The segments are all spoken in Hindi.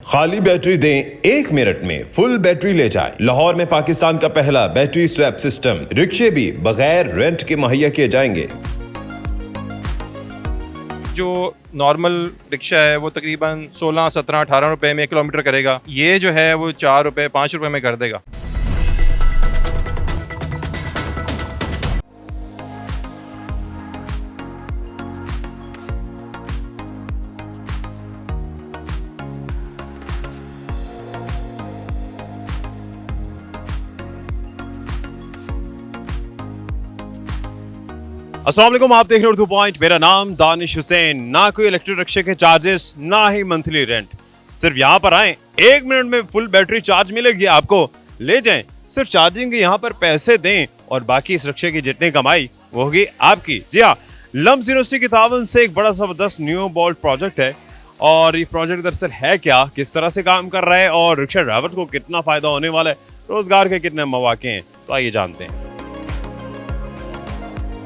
खाली बैटरी दें, 1 मिनट में फुल बैटरी ले जाएं। लाहौर में पाकिस्तान का पहला बैटरी स्वैप सिस्टम। रिक्शे भी बगैर रेंट के मुहैया किए जाएंगे। जो नॉर्मल रिक्शा है वो तकरीबन 16, 17, 18 रुपए में 1 किलोमीटर करेगा। ये जो है वो 4 रुपए, 5 रुपए में कर देगा। अस्सलाम वालेकुम, आप देख रहे हो उर्दू पॉइंट। मेरा नाम दानिश हुसैन। ना कोई इलेक्ट्रिक रिक्शे के चार्जेस, ना ही मंथली रेंट। सिर्फ यहाँ पर आए, 1 मिनट में फुल बैटरी चार्ज मिलेगी आपको। ले जाएं, सिर्फ चार्जिंग के यहाँ पर पैसे दें और बाकी इस रिक्शे की जितनी कमाई वो होगी आपकी। जी हाँ, लम्स यूनिवर्सिटी के तावन से एक बड़ा जबरदस्त न्यू बोल्ट प्रोजेक्ट है। और ये प्रोजेक्ट दरअसल है क्या, किस तरह से काम कर रहा है और रिक्शा ड्राइवर को कितना फायदा होने वाला है, रोजगार के कितने मौके हैं, तो आइए जानते हैं।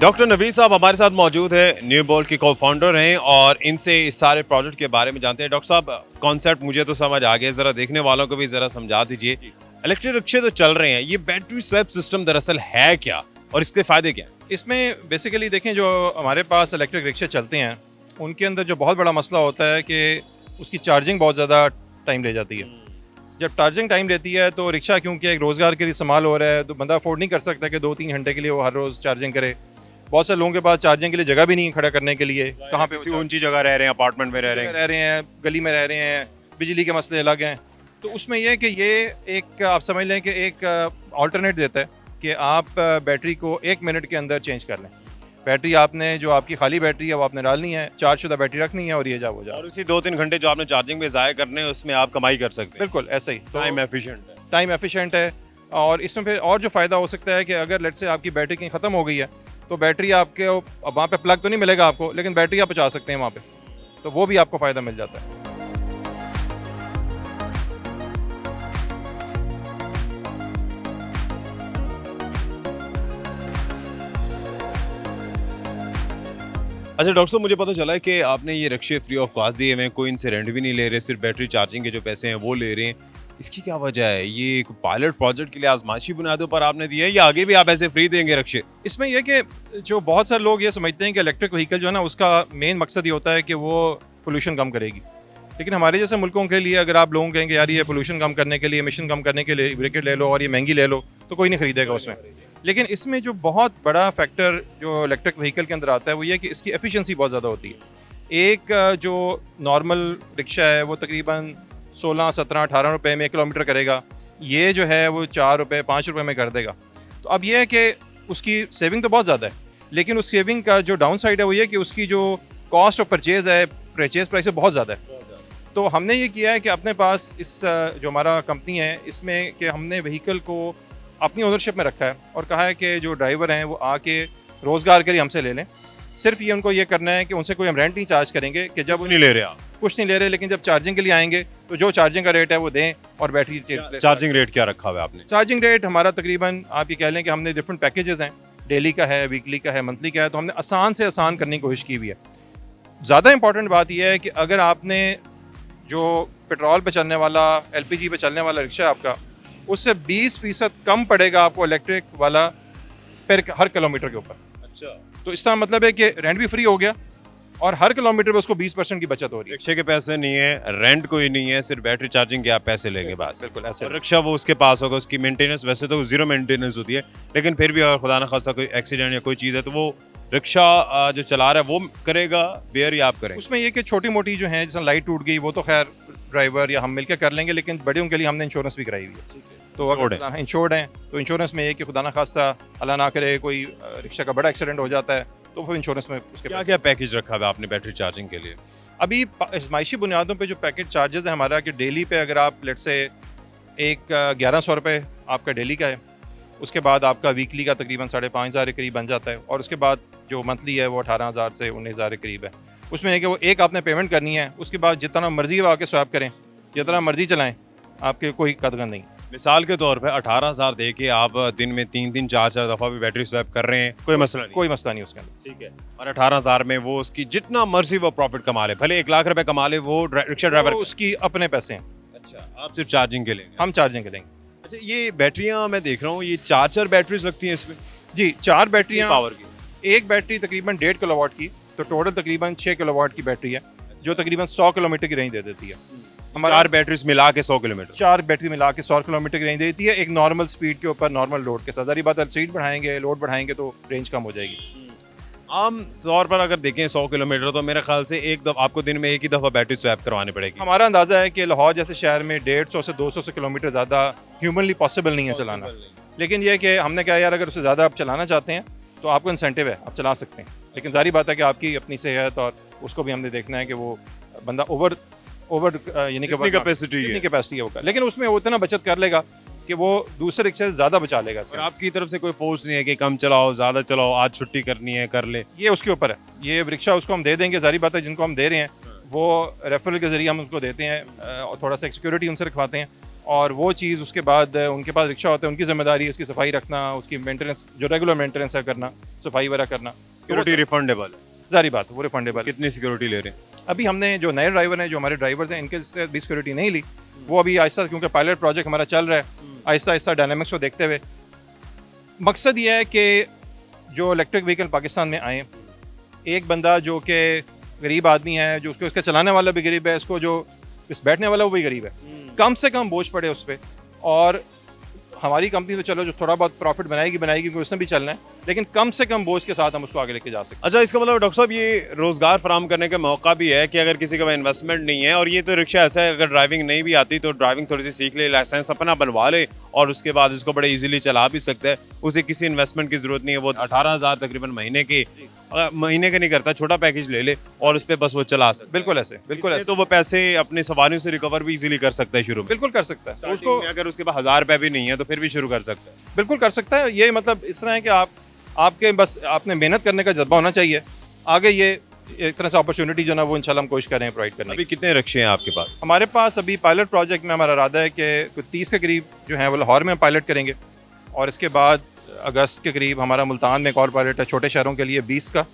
डॉक्टर नवीद साहब हमारे साथ मौजूद है, न्यू बोल्ट के को फाउंडर हैं और इनसे इस सारे प्रोजेक्ट के बारे में जानते हैं। डॉक्टर साहब, कॉन्सेप्ट मुझे तो समझ आ गया, जरा देखने वालों को भी जरा समझा दीजिए। इलेक्ट्रिक रिक्शे तो चल रहे हैं, ये बैटरी स्वैप सिस्टम दरअसल है क्या और इसके फायदे क्या हैं? इसमें बेसिकली देखें, जो हमारे पास इलेक्ट्रिक रिक्शे चलते हैं उनके अंदर जो बहुत बड़ा मसला होता है कि उसकी चार्जिंग बहुत ज़्यादा टाइम ले जाती है। जब चार्जिंग टाइम लेती है तो रिक्शा क्योंकि एक रोज़गार के लिए इस्तेमाल हो रहा है तो बंदा अफोर्ड नहीं कर सकता कि 2-3 घंटे के लिए वो हर रोज़ चार्जिंग करे। बहुत से लोगों के पास चार्जिंग के लिए जगह भी नहीं है खड़ा करने के लिए। कहाँ पे ऊंची जगह रह रहे हैं, अपार्टमेंट में रह रहे हैं, गली में रह रहे हैं, बिजली के मसले अलग हैं। तो उसमें यह है कि ये एक आप समझ लें कि एक ऑल्टरनेट देता है कि आप बैटरी को 1 मिनट के अंदर चेंज कर लें। बैटरी आपने जो आपकी खाली बैटरी है वो आपने डालनी है, चार्जशुदा बैटरी रखनी है और ये हो जाए। और उसी 2-3 घंटे जो आपने चार्जिंग में ज़ाया करने हैं उसमें आप कमाई कर सकते हैं। बिल्कुल ऐसे ही टाइम एफिशिएंट है। टाइम एफिशिएंट है। और इसमें फिर और जो फ़ायदा हो सकता है कि अगर लेट्स से आपकी बैटरी कहीं ख़त्म हो गई है तो बैटरी आपके वहाँ पे प्लग तो नहीं मिलेगा आपको, लेकिन बैटरी आप पहुँचा सकते हैं वहाँ पे, तो वो भी आपको फ़ायदा मिल जाता है। अच्छा डॉक्टर साहब, मुझे पता चला है कि आपने ये रिक्शे फ्री ऑफ कॉस्ट दिए हुए हैं, कोई इनसे रेंट भी नहीं ले रहे, सिर्फ बैटरी चार्जिंग के जो पैसे हैं वो ले रहे हैं। इसकी क्या वजह है? ये एक पायलट प्रोजेक्ट के लिए आजमाइशी बुनियादों पर आपने दिया है या आगे भी आप ऐसे फ्री देंगे रिक्शे? इसमें यह कि जो बहुत सारे लोग ये समझते हैं कि इलेक्ट्रिक व्हीकल जो है ना उसका मेन मकसद ये होता है कि वो पोल्यूशन कम करेगी। लेकिन हमारे जैसे मुल्कों के लिए अगर आप लोगों कहेंगे यार ये पोल्यूशन कम करने के लिए, एमिशन कम करने के लिए ब्रेकेट ले लो और ये महंगी ले लो, तो कोई नहीं खरीदेगा उसमें। लेकिन इसमें जो बहुत बड़ा फैक्टर जो इलेक्ट्रिक व्हीकल के अंदर आता है वो ये कि इसकी एफिशिएंसी बहुत ज़्यादा होती है। एक जो नॉर्मल रिक्शा है वो तकरीबन 16, 17, 18 रुपए में 1 किलोमीटर करेगा। ये जो है वो 4 रुपए, 5 रुपए में कर देगा। तो अब ये है कि उसकी सेविंग तो बहुत ज़्यादा है, लेकिन उस सेविंग का जो डाउन साइड है वो ये कि उसकी जो कॉस्ट ऑफ परचेज़ है, परचेज़ प्राइस है, बहुत ज़्यादा है। तो हमने ये किया है कि अपने पास इस जो हमारा कंपनी है इसमें कि हमने व्हीकल को अपनी ओनरशिप में रखा है और कहा है कि जो ड्राइवर हैं वो आके रोज़गार के लिए हमसे ले लें। सिर्फ ये उनको ये करना है कि उनसे कोई हम रेंट नहीं चार्ज करेंगे कि जब नहीं ले रहे आप? कुछ नहीं ले रहे, लेकिन जब चार्जिंग के लिए आएंगे तो जो चार्जिंग का रेट है वो दें और बैटरी चार्जिंग रेट क्या रखा हुआ है आपने? चार्जिंग रेट हमारा तकरीबन आप ये कह लें कि हमने डिफरेंट पैकेजेस हैं, डेली का है, वीकली का है, मंथली का है। तो हमने आसान से आसान करने की कोशिश की हुई है। ज़्यादा इंपॉर्टेंट बात यह है कि अगर आपने जो पेट्रोल पे चलने वाला, LPG पे चलने वाला रिक्शा आपका, उससे 20% कम पड़ेगा आपको इलेक्ट्रिक वाला पर हर किलोमीटर के ऊपर। अच्छा, तो इसका मतलब है कि रेंट भी फ्री हो गया और हर किलोमीटर पर उसको 20% की बचत हो रही है। रिक्शे के पैसे नहीं है, रेंट कोई नहीं है, सिर्फ बैटरी चार्जिंग के आप पैसे लेंगे बस। बिल्कुल ऐसे। और रिक्शा वो उसके पास होगा, उसकी मेंटेनेंस वैसे तो 0 मेंटेनेंस होती है, लेकिन फिर भी अगर खुदा ना खास्ता कोई एक्सीडेंट या कोई चीज़ है तो वो रिक्शा जो चला रहा है वो करेगा बेयर या आप करेंगे? उसमें ये कि छोटी मोटी जो है, जैसे लाइट टूट गई वो तो खैर ड्राइवर या हम मिलकर कर लेंगे, लेकिन बड़े उनके लिए हमने इंश्योरेंस भी कराई हुई है। तो अगर इंश्योर्ड हैं तो इंश्योरेंस में ये कि खुदा ना खास्ता अल्लाह ना करे कोई रिक्शा का बड़ा एक्सीडेंट हो जाता है तो फिर इंश्योरेंस में उसके क्या क्या पैकेज रखा हुआ है आपने बैटरी चार्जिंग के लिए? अभी आजमाइशी बुनियादों पे जो पैकेज चार्जेस है हमारा कि डेली पे अगर आप लेट से एक 1100 रुपये आपका डेली का है, उसके बाद आपका वीकली का तकरीबन 5,500 के करीब बन जाता है और उसके बाद जो मंथली है वो 18,000 से 19,000 के करीब है। उसमें है कि वो एक आपने पेमेंट करनी है, उसके बाद जितना मर्जी आके स्वैप करें, जितना मर्जी चलाएं, आपके कोई कदगन नहीं। मिसाल के तौर पे 18,000 दे के आप दिन में 3-3, 4-4 दफ़ा भी बैटरी स्वैप कर रहे हैं, कोई मसला नहीं? कोई मसला नहीं उसके अंदर। ठीक है। और 18,000 में वो उसकी जितना मर्जी वो प्रॉफिट कमा ले, भले 1 लाख रुपए कमा ले, वो रिक्शा ड्राइवर उसकी अपने पैसे हैं। अच्छा, आप सिर्फ चार्जिंग के लेंगे। हम चार्जिंग करेंगे। अच्छा, ये बैटरियां मैं देख रहा हूँ, ये 4 बैटरीज लगती हैं इसमें जी 4 बैटरियाँ, पावर की। एक बैटरी तकरीबन 1.5 किलोवाट की, तो टोटल तकरीबन 6 किलोवाट की बैटरी है जो तकरीबन 100 किलोमीटर की रेंज दे देती है। हमारा 4 बैटरीज मिला के 100 किलोमीटर। 4 बैटरी मिला के 100 किलोमीटर की रेंज देती है, एक नॉर्मल स्पीड के ऊपर नॉर्मल लोड के साथ। सारी बात है, स्पीड बढ़ाएंगे लोड बढ़ाएंगे तो रेंज कम हो जाएगी। आम तौर पर अगर देखें 100 किलोमीटर, तो मेरे ख्याल से एक दफ़ा आपको दिन में एक ही दफ़ा बैटरी स्वैप करवानी पड़ेगी। हमारा अंदाजा है कि लाहौर जैसे शहर में 150 से 200 से किलोमीटर ज़्यादा ह्यूमनली पॉसिबल नहीं है चलाना। लेकिन ये कि हमने कहा यार अगर उससे ज़्यादा आप चलाना चाहते हैं तो आपको इंसेंटिव है, आप चला सकते हैं। लेकिन जारी बात है कि आपकी अपनी सेहत और उसको भी हमने देखना है कि वो बंदा ओवर यानी कि कैपेसिटी कितनी कैपेसिटी है वो कर, लेकिन उसमें वो इतना बचत कर लेगा कि वो दूसरे रिक्शे से ज़्यादा बचा लेगा। और आपकी तरफ से कोई फोर्स नहीं है कि कम चलाओ ज़्यादा चलाओ, आज छुट्टी करनी है कर ले। ये उसके ऊपर है, ये रिक्शा उसको हम दे देंगे। जारी बात है जिनको हम दे रहे हैं वो रेफरल के जरिए हम उसको देते हैं और थोड़ा सा सिक्योरिटी उनसे रखवाते हैं, और वो चीज़ उसके बाद उनके पास रिक्शा होता है, उनकी जिम्मेदारी उसकी सफाई रखना, उसकी मेंटेनेंस जो रेगुलर मेंटेनेंस है करना, सफाई वगैरह करना। सिक्योरिटी रिफंडेबल है। जारी बात है वो रिफंडेबल। कितनी सिक्योरिटी ले रहे हैं? अभी हमने जो नए ड्राइवर हैं, जो हमारे ड्राइवर्स हैं, इनके से भी सिक्योरिटी नहीं ली। वो अभी आहिस्ता, क्योंकि पायलट प्रोजेक्ट हमारा चल रहा है, आहिस्ता आहिस्ता डायनामिक्स को देखते हुए मकसद ये है कि जो इलेक्ट्रिक व्हीकल पाकिस्तान में आए, एक बंदा जो कि गरीब आदमी है, जो उसका चलाने वाला भी गरीब है, इसको जो इस बैठने वाला वो भी गरीब है, कम से कम बोझ पड़े उस पर। और हमारी कंपनी तो चलो जो थोड़ा बहुत प्रॉफिट बनाएगी क्योंकि उसने भी चलना है, लेकिन कम से कम बोझ के साथ हम उसको आगे लेके जा सकते हैं। अच्छा, इसका मतलब डॉक्टर साहब ये रोजगार फराहम करने का मौका भी है कि अगर किसी का इन्वेस्टमेंट नहीं है, और ये तो रिक्शा ऐसा है अगर ड्राइविंग नहीं भी आती तो ड्राइविंग थोड़ी सी सीख ले, लाइसेंस अपना बनवा ले और उसके बाद इसको बड़े इजीली चला भी सकता है। उसे किसी इन्वेस्टमेंट की जरूरत नहीं है। वो 18,000 तकरीबन महीने का नहीं करता, छोटा पैकेज ले ले और उस पर बस वो चला सकता है। बिल्कुल ऐसे, बिल्कुल ऐसे। तो वो पैसे अपनी सवारियों से रिकवर भी इजीली कर सकता है शुरू में। बिल्कुल कर सकता है। तो उसको अगर उसके पास 1,000 रुपए भी नहीं है तो फिर भी शुरू कर सकता है। बिल्कुल कर सकता है। ये मतलब इस तरह है कि आपके बस आपने मेहनत करने का जज्बा होना चाहिए। आगे ये एक तरह से अपॉर्चुनिटी जो ना वो इंशाल्लाह हम कोशिश कर रहे हैं प्रोवाइड करने। अभी कितने रिक्शे हैं आपके पास? हमारे पास अभी पायलट प्रोजेक्ट में हमारा इरादा है कि कुछ 30 के करीब जो है वो लाहौर में पायलट करेंगे, और इसके बाद अगस्त के करीब हमारा मुल्तान में एक और पायलट है छोटे शहरों के लिए 20 का।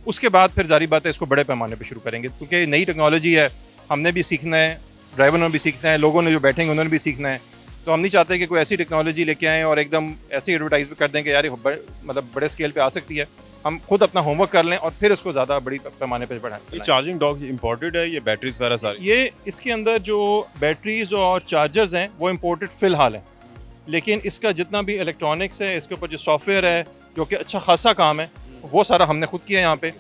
उसके बाद फिर जारी बात है इसको बड़े पैमाने पर शुरू करेंगे, क्योंकि नई टेक्नोलॉजी है, हमने भी सीखना है, ड्राइवर ने भी सीखना है, लोगों ने जो बैठेंगे उन्होंने भी सीखना है। तो हम नहीं चाहते कि कोई ऐसी टेक्नोलॉजी लेके आएँ और एकदम ऐसी एडवर्टाइज भी कर दें कि यार मतलब बड़े स्केल पे आ सकती है। हम खुद अपना होमवर्क कर लें और फिर उसको ज़्यादा बड़ी पैमाने पर बढ़ाएं। ये चार्जिंग डॉक इंपोर्टेड है, ये बैटरीज वगैरह सारी? ये इसके अंदर जो बैटरीज और चार्जर्स हैं वो इम्पोर्टेड फ़िलहाल हैं, लेकिन इसका जितना भी इलेक्ट्रॉनिक्स है, इसके ऊपर जो सॉफ्टवेयर है जो कि अच्छा खासा काम है, वो सारा हमने खुद किया है यहाँ पे।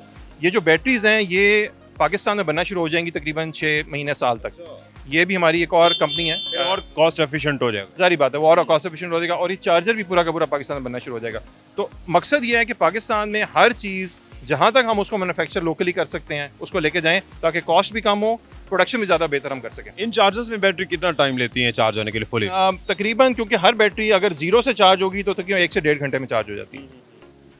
ये जो बैटरीज हैं ये पाकिस्तान में बनना शुरू हो जाएंगी तकरीबन 6 महीने साल तक। ये भी हमारी एक और कंपनी है और कॉस्ट एफिशिएंट हो जाएगा। जारी बात है वो और कॉस्ट एफिशिएंट हो जाएगा, और ये चार्जर भी पूरा का पूरा पाकिस्तान में बनना शुरू हो जाएगा। तो मकसद ये है कि पाकिस्तान में हर चीज़ जहाँ तक हम उसको मैन्युफैक्चर लोकली कर सकते हैं उसको लेके जाएं, ताकि कॉस्ट भी कम हो, प्रोडक्शन भी ज़्यादा बेहतर हम कर सकें। इन चार्जर्स में बैटरी कितना टाइम लेती है चार्ज होने के लिए फुली? तकरीबन क्योंकि हर बैटरी अगर 0 से चार्ज होगी तो तकरीबन 1 से 1.5 घंटे में चार्ज हो जाती है।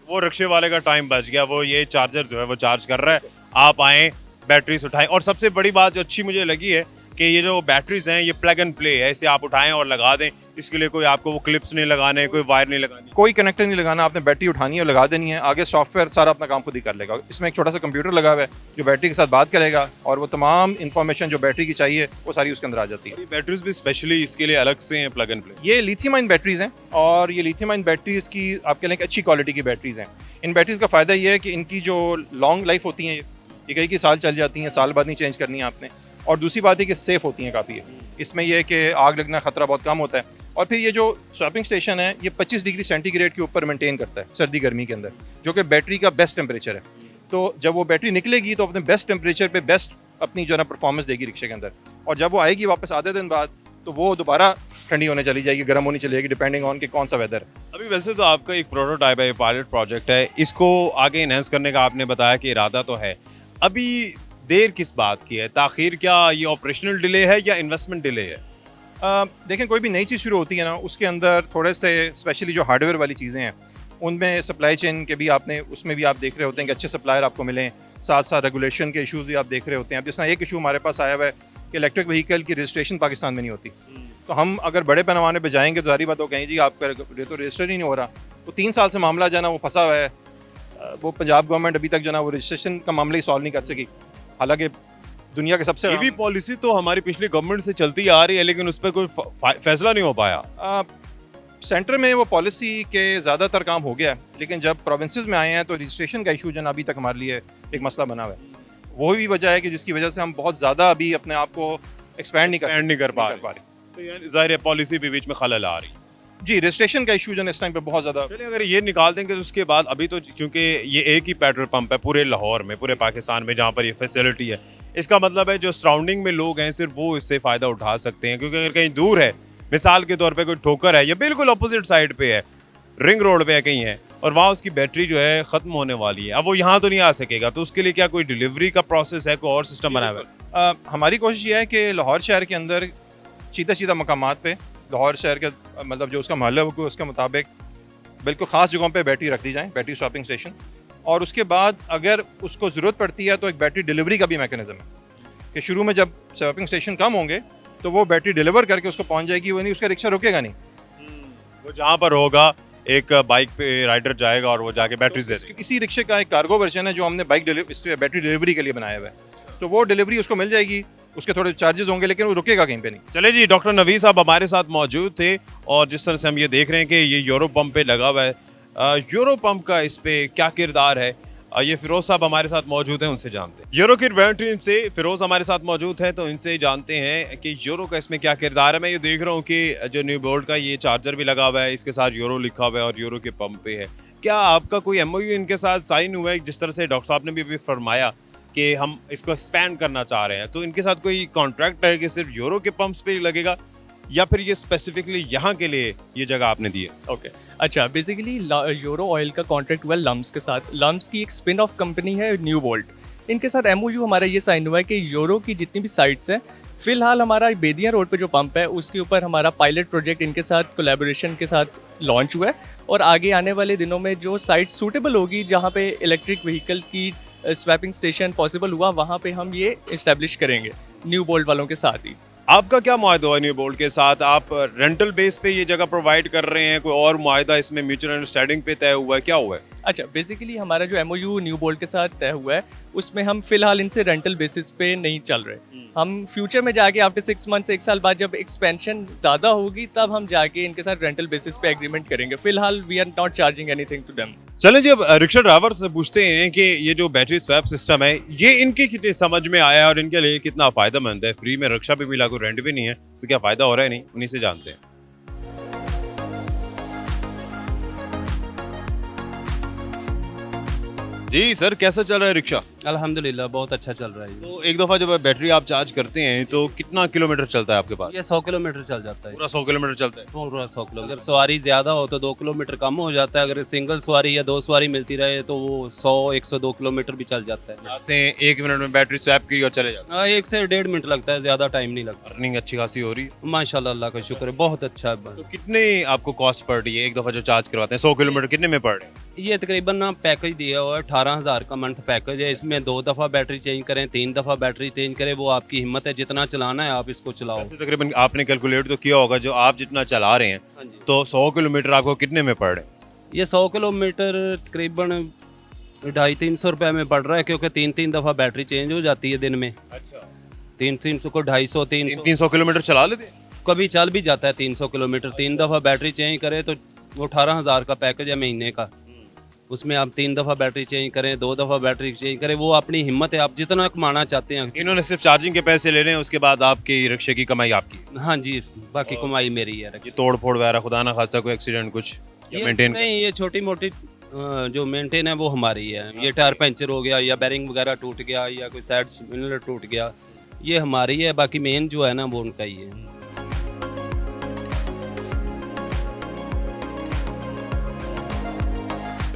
वो रिक्शे वाले का टाइम बच गया, वो ये चार्जर जो है वो चार्ज कर रहा है, आप आएँ बैटरीज उठाएं। और सबसे बड़ी बात जो अच्छी मुझे लगी है कि ये जो बैटरीज हैं ये प्लग एंड प्ले है, इसे आप उठाएं और लगा दें। इसके लिए कोई आपको वो क्लिप्स नहीं लगाने, कोई वायर नहीं लगानी, कोई कनेक्टर नहीं लगाना, आपने बैटरी उठानी है और लगा देनी है। आगे सॉफ्टवेयर सारा अपना काम खुद ही कर लेगा। इसमें एक छोटा सा कंप्यूटर लगा हुआ है जो बैटरी के साथ बात करेगा और वो तमाम इंफॉर्मेशन जो बैटरी की चाहिए वो सारी उसके अंदर आ जाती है। बैटरीज भी स्पेशली इसके लिए अलग से हैं प्लग एंड प्ले? ये लिथियम आयन बैटरीज हैं, और ये लिथियम आयन बैटरीज की आप कह लें कि अच्छी क्वालिटी की बैटरीज हैं। इन बैटरीज का फ़ायदा ये है कि इनकी जो लॉन्ग लाइफ होती हैं ये कई साल चल जाती हैं, साल बाद नहीं चेंज करनी है आपने। और दूसरी बात है कि सेफ़ होती हैं काफ़ी है। इसमें यह है कि आग लगना खतरा बहुत कम होता है। और फिर ये जो स्वैपिंग स्टेशन है ये 25 डिग्री सेंटीग्रेड के ऊपर मेंटेन करता है सर्दी गर्मी के अंदर, जो कि बैटरी का बेस्ट टेम्परेचर है। तो जब वो बैटरी निकलेगी तो अपने बेस्ट टेम्परेचर पे बेस्ट अपनी जो है ना परफॉर्मेंस देगी रिक्शे के अंदर, और जब वो आएगी वापस आधे दिन बाद तो वो दोबारा ठंडी होने चली जाएगी, गर्म होनी चली जाएगी, डिपेंडिंग ऑन कि कौन सा वेदर है। अभी वैसे तो आपका एक प्रोटोटाइप है, पायलट प्रोजेक्ट है, इसको आगे इनहेंस करने का आपने बताया कि इरादा तो है। अभी देर किस बात की है, ताखीर क्या ये ऑपरेशनल डिले है या इन्वेस्टमेंट डिले है? देखें कोई भी नई चीज़ शुरू होती है ना उसके अंदर थोड़े से स्पेशली जो हार्डवेयर वाली चीज़ें हैं उनमें सप्लाई चेन के भी आपने उसमें भी आप देख रहे होते हैं कि अच्छे सप्लायर आपको मिलें, साथ साथ रेगुलेशन के इशूज़ भी आप देख रहे होते हैं। अब जिस तरह एक इशू हमारे पास आया हुआ है कि इलेक्ट्रिक व्हीकल की रजिस्ट्रेशन पाकिस्तान में नहीं होती, तो हम अगर बड़े पैमाने पर जाएंगे तो सारी बात हो कहें जी आपका तो रजिस्टर ही नहीं हो रहा। तो 3 साल से मामला जो है ना वो फंसा हुआ है। वो पंजाब गवर्नमेंट अभी तक जो है ना वो रजिस्ट्रेशन का मामला ही सॉल्व नहीं कर सकी। हालांकि दुनिया के सबसे ईवी पॉलिसी तो हमारी पिछली गवर्नमेंट से चलती आ रही है, लेकिन उस पर कोई फैसला नहीं हो पाया। सेंटर में वो पॉलिसी के ज़्यादातर काम हो गया है, लेकिन जब प्रोविंसेस में आए हैं तो रजिस्ट्रेशन का इशू जो अभी तक हमारे लिए एक मसला बना हुआ है। वो भी वजह है कि जिसकी वजह से हम बहुत ज़्यादा अभी अपने आप को एक्सपैंड नहीं कर पा रहे। तो यानी जाहिर है पॉलिसी भी बीच में खलल आ रही है। जी, रजिस्ट्रेशन का इशू जो है इस टाइम पे बहुत ज़्यादा। चलिए अगर ये निकाल देंगे तो उसके बाद अभी तो क्योंकि ये एक ही पेट्रोल पंप है पूरे लाहौर में, पूरे पाकिस्तान में जहाँ पर ये फैसिलिटी है, इसका मतलब है जो सराउंडिंग में लोग हैं सिर्फ वो इससे फ़ायदा उठा सकते हैं। क्योंकि अगर कहीं दूर है, मिसाल के तौर पे कोई ठोकर है या बिल्कुल अपोजिट साइड पे है, रिंग रोड पे है कहीं है, और वहाँ उसकी बैटरी जो है ख़त्म होने वाली है, अब वो यहाँ तो नहीं आ सकेगा, तो उसके लिए क्या कोई डिलीवरी का प्रोसेस है, कोई और सिस्टम बना हुआ है? हमारी कोशिश ये है कि लाहौर शहर के अंदर सीधा मकामात पे लाहौर शहर के मतलब जो उसका महल्ला हो उसके मुताबिक बिल्कुल ख़ास जगहों पे बैटरी रख दी जाए, बैटरी स्वैपिंग स्टेशन। और उसके बाद अगर उसको ज़रूरत पड़ती है तो एक बैटरी डिलीवरी का भी मैकेनिज्म है कि शुरू में जब स्वैपिंग स्टेशन कम होंगे तो वो बैटरी डिलीवर करके उसको पहुंच जाएगी, वो नहीं उसका रिक्शा रुकेगा नहीं। वो जहाँ पर होगा एक बाइक पे राइडर जाएगा और वो जाके बैटरी दे देगा। इसी रिक्शे का एक कार्गो वर्जन है जो हमने बैटरी डिलीवरी के लिए बनाया हुआ है, तो वो डिलीवरी उसको मिल जाएगी, उसके थोड़े चार्जेस होंगे लेकिन वो रुकेगा कहीं पे नहीं। चले जी, डॉक्टर नवीद साहब हमारे साथ मौजूद थे, और जिस तरह से हम ये देख रहे हैं कि ये यूरो पंप पे लगा हुआ है, यूरो पंप का इस पे क्या किरदार है, ये फिरोज साहब हमारे साथ मौजूद हैं, उनसे जानते हैं। यूरो की इवेंट टीम से फिरोज हमारे साथ मौजूद है, तो इनसे जानते हैं कि यूरो का इसमें क्या किरदार है। मैं ये देख रहा हूँ कि जो न्यू बोल्ट का ये चार्जर भी लगा हुआ है, इसके साथ यूरो लिखा हुआ है और यूरो के पंप पे है। क्या आपका कोई एमओयू इनके साथ साइन हुआ है, जिस तरह से डॉक्टर साहब ने भी अभी फरमाया कि हम इसको एक्सपैंड करना चाह रहे हैं, तो इनके साथ कोई कॉन्ट्रैक्ट है कि सिर्फ यूरो के पंप्स पे लगेगा, या फिर ये स्पेसिफिकली यहाँ के लिए ये जगह आपने दी है? ओके अच्छा, बेसिकली यूरो ऑयल का कॉन्ट्रैक्ट हुआ है लम्स के साथ। लम्स की एक स्पिन ऑफ कंपनी है न्यू बोल्ट, इनके साथ एमओयू हमारा ये साइन हुआ है कि यूरो की जितनी भी साइट्स हैं, फिलहाल हमारा बेदिया रोड पे जो पंप है उसके ऊपर हमारा पायलट प्रोजेक्ट इनके साथ कोलैबोरेशन के साथ लॉन्च हुआ है, और आगे आने वाले दिनों में जो साइट सूटेबल होगी जहाँ पे इलेक्ट्रिक व्हीकल की स्वैपिंग स्टेशन पॉसिबल हुआ, वहाँ पे हम ये इस्टेब्लिश करेंगे न्यू बोल्ट वालों के साथ ही। आपका क्या मुआहदा हुआ न्यू बोल्ट के साथ? आप रेंटल बेस पे ये जगह प्रोवाइड कर रहे हैं, कोई और मुआहदा इसमें म्यूचुअल अंडरस्टैंडिंग पे तय हुआ है, क्या हुआ है? अच्छा, बेसिकली हमारा जो एमओयू न्यू बोल्ट के साथ तय हुआ है उसमें हम फिलहाल इनसे रेंटल बेसिस पे नहीं चल रहे। हम फ्यूचर में जाके आफ्टर 6 मंथ 1 साल बाद जब एक्सपेंशन ज़्यादा होगी तब हम जाके इनके साथ रेंटल बेसिस पे एग्रीमेंट करेंगे। फिलहाल we are not charging anything to them. चलें जी, अब रिक्शा ड्राइवर से पूछते हैं कि ये जो बैटरी स्वैप सिस्टम है ये इनकी कितनी समझ में आया और इनके लिए कितना फायदेमंद है। फ्री में रिक्शा भी मिला, कोई रेंट भी नहीं है, तो क्या फायदा हो रहा है? नहीं, उन्हीं से जानते हैं। जी सर, कैसा चल रहा है रिक्शा? अल्हम्दुलिल्लाह बहुत अच्छा चल रहा है। तो एक दफ़ा जब बैटरी आप चार्ज करते हैं तो कितना किलोमीटर चलता है आपके पास? ये 100 किलोमीटर चल जाता है, पूरा 100 किलोमीटर चलता है। पूरा 100 किलोमीटर। अगर सवारी ज़्यादा हो तो 2 किलोमीटर कम हो जाता है, अगर सिंगल सवारी या 2 सवारी मिलती रहे तो वो 100-102 किलोमीटर भी चल जाता है। आते हैं 1 मिनट में बैटरी स्वैप की और चले जाते हैं। 1 से 1.5 मिनट लगता है, ज़्यादा टाइम नहीं लगता। अर्निंग अच्छी खासी हो रही है माशाल्लाह, अल्लाह का शुक्र है, बहुत अच्छा है। तो कितने आपको कॉस्ट पड़ रही है एक दफ़ा जो चार्ज करवाते हैं? 100 किलोमीटर कितने में पड़ रहे हैं? ये तकरीबन ना पैकेज दिया हुआ है, 18,000 का मंथ पैकेज है। इसमें 2 दफ़ा बैटरी चेंज करें, 3 दफ़ा बैटरी चेंज करें, वो आपकी हिम्मत है, जितना चलाना है आप इसको चलाओ। वैसे तकरीबन आपने कैलकुलेट तो किया होगा, जो आप जितना चला रहे हैं हाँ जी। तो 100 किलोमीटर आपको कितने में पड़ रहे हैं? ये 100 किलोमीटर तकरीबन 250-300 रुपये में पड़ रहा है, क्योंकि 3-3 दफ़ा बैटरी चेंज हो जाती है दिन में। अच्छा, 300 को 250-300 300 किलोमीटर चला लेते हैं? कभी चल भी जाता है 300 किलोमीटर। 3 दफ़ा बैटरी चेंज करें तो वो 18,000 का पैकेज है महीने का। उसमें आप 3 दफ़ा बैटरी चेंज करें, 2 दफ़ा बैटरी चेंज करें, वो अपनी हिम्मत है, आप जितना कमाना चाहते हैं। इन्होंने सिर्फ चार्जिंग के पैसे ले रहे हैं, उसके बाद आपकी रिक्शे की कमाई आपकी है। हाँ जी, बाकी कमाई मेरी है। ये तोड़ फोड़ वगैरह, खुदा ना खास्ता कोई एक्सीडेंट कुछ ये मेंटेन? नहीं, ये छोटी मोटी जो मेंटेन है वो हमारी है। ये टायर पंचर हो गया या बैरिंग वगैरह टूट गया या कोई साइड स्पिनर टूट गया, ये हमारी है। बाकी मेन जो है ना वो उनका ही है।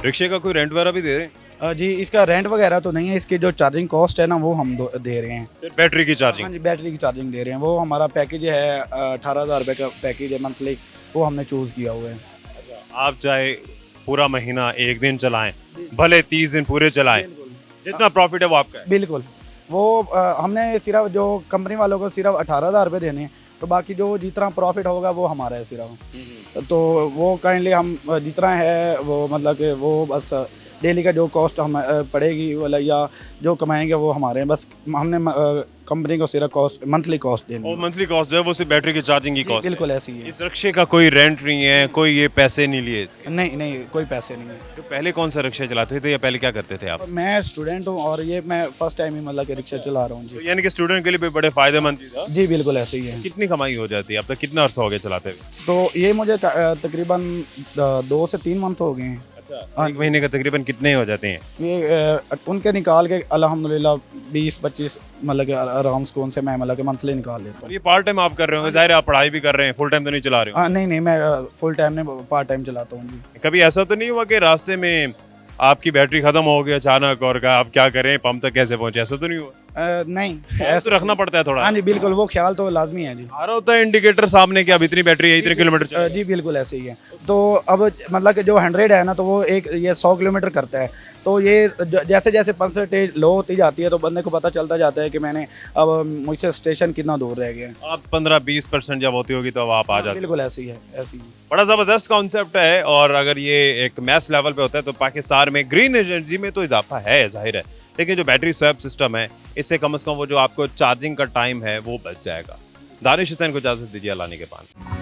रिक्शे का कोई रेंट वगैरह भी दे रहे हैं? जी, इसका रेंट वगैरह तो नहीं है, इसकी जो चार्जिंग कॉस्ट है ना वो हम दे रहे हैं। सिर्फ बैटरी की हाँ चार्जिंग? जी, बैटरी की चार्जिंग दे रहे हैं। वो हमारा पैकेज है 18,000 रुपये का पैकेज है मंथली, वो हमने चूज़ किया हुआ है। आप चाहे पूरा महीना 1 दिन चलाएं, भले 30 दिन पूरे चलाएं, जितना प्रॉफिट है वो आपका है। बिल्कुल, वो हमने सिर्फ जो कंपनी वालों को सिर्फ 18,000 रुपये देने हैं, तो बाकी जो जितना प्रॉफिट होगा वो हमारा है सिर्फ। तो वो काइंडली हम जितना है वो मतलब कि वो बस डेली का जो कॉस्ट हम पड़ेगी वाला या जो कमाएंगे वो हमारे हैं, बस हमने कंपनी को सिर्फ कॉस्ट मंथली कॉस्ट देनी और है। मंथली कॉस्ट जो है वो सिर्फ बैटरी की चार्जिंग की जी, कॉस्ट बिल्कुल ऐसी ही है। इस रिक्शे का कोई रेंट नहीं है, कोई ये पैसे नहीं लिए इसके। नहीं नहीं, कोई पैसे नहीं है। तो पहले कौन सा रिक्शा चलाते थे या पहले क्या करते थे आप? मैं स्टूडेंट हूँ और ये मैं फर्स्ट टाइम ही मतलब कि रिक्शा चला रहा हूँ तो जी। यानी कि स्टूडेंट के लिए भी बड़े फायदेमंद चीज़ है। जी बिल्कुल ऐसे ही है। कितनी कमाई हो जाती है? अब तक कितना अर्सा हो गया चलाते हुए? तो ये मुझे तकरीबन 2 से 3 मंथ हो गए हैं। अच्छा, एक महीने का तकरीबन कितने हो जाते हैं? ये उनके निकाल के अल्हम्दुलिल्लाह 20-25 मतलब कि आराम सुकून से मैं मतलब कि मंथली निकाल लेता और हूँ। ये पार्ट टाइम आप कर रहे हो, जाहिर है आप पढ़ाई भी कर रहे हैं, फुल टाइम तो नहीं चला रहे हो। हाँ नहीं नहीं, मैं फुल टाइम नहीं पार्ट टाइम चलाता हूँ जी। कभी ऐसा तो नहीं हुआ कि रास्ते में आपकी बैटरी खत्म हो गई अचानक और कहा आप क्या करें, पंप तक कैसे पहुंचे? ऐसा तो नहीं हुआ? नहीं ख्याल तो रखना पड़ता है थोड़ा। हाँ जी बिल्कुल, वो ख्याल तो लाजमी है जी। आ रहा होता है इंडिकेटर सामने कि अब इतनी बैटरी है, इतने किलोमीटर चले। जी बिल्कुल ऐसे ही है। तो अब मतलब कि जो 100 है ना, तो वो ये 100 किलोमीटर करता है। तो ये जैसे जैसे परसेंटेज लो होती जाती है तो बंदे को पता चलता जाता है कि मैंने अब मुझसे स्टेशन कितना दूर रह गया है। आप 15-20% जब होती होगी तो अब आप आ जाते हैं। बिल्कुल ऐसी है, ऐसी ही। बड़ा ज़बरदस्त कॉन्सेप्ट है और अगर ये एक मैस लेवल पे होता है तो पाकिस्तान में ग्रीन एनर्जी में तो इजाफा है, जाहिर है। लेकिन जो बैटरी स्वैप सिस्टम है, इससे कम से कम वो जो आपको चार्जिंग का टाइम है वो बच जाएगा। दानिश हुसैन को इजाज़त दीजिए, अल्लाह ने के पान।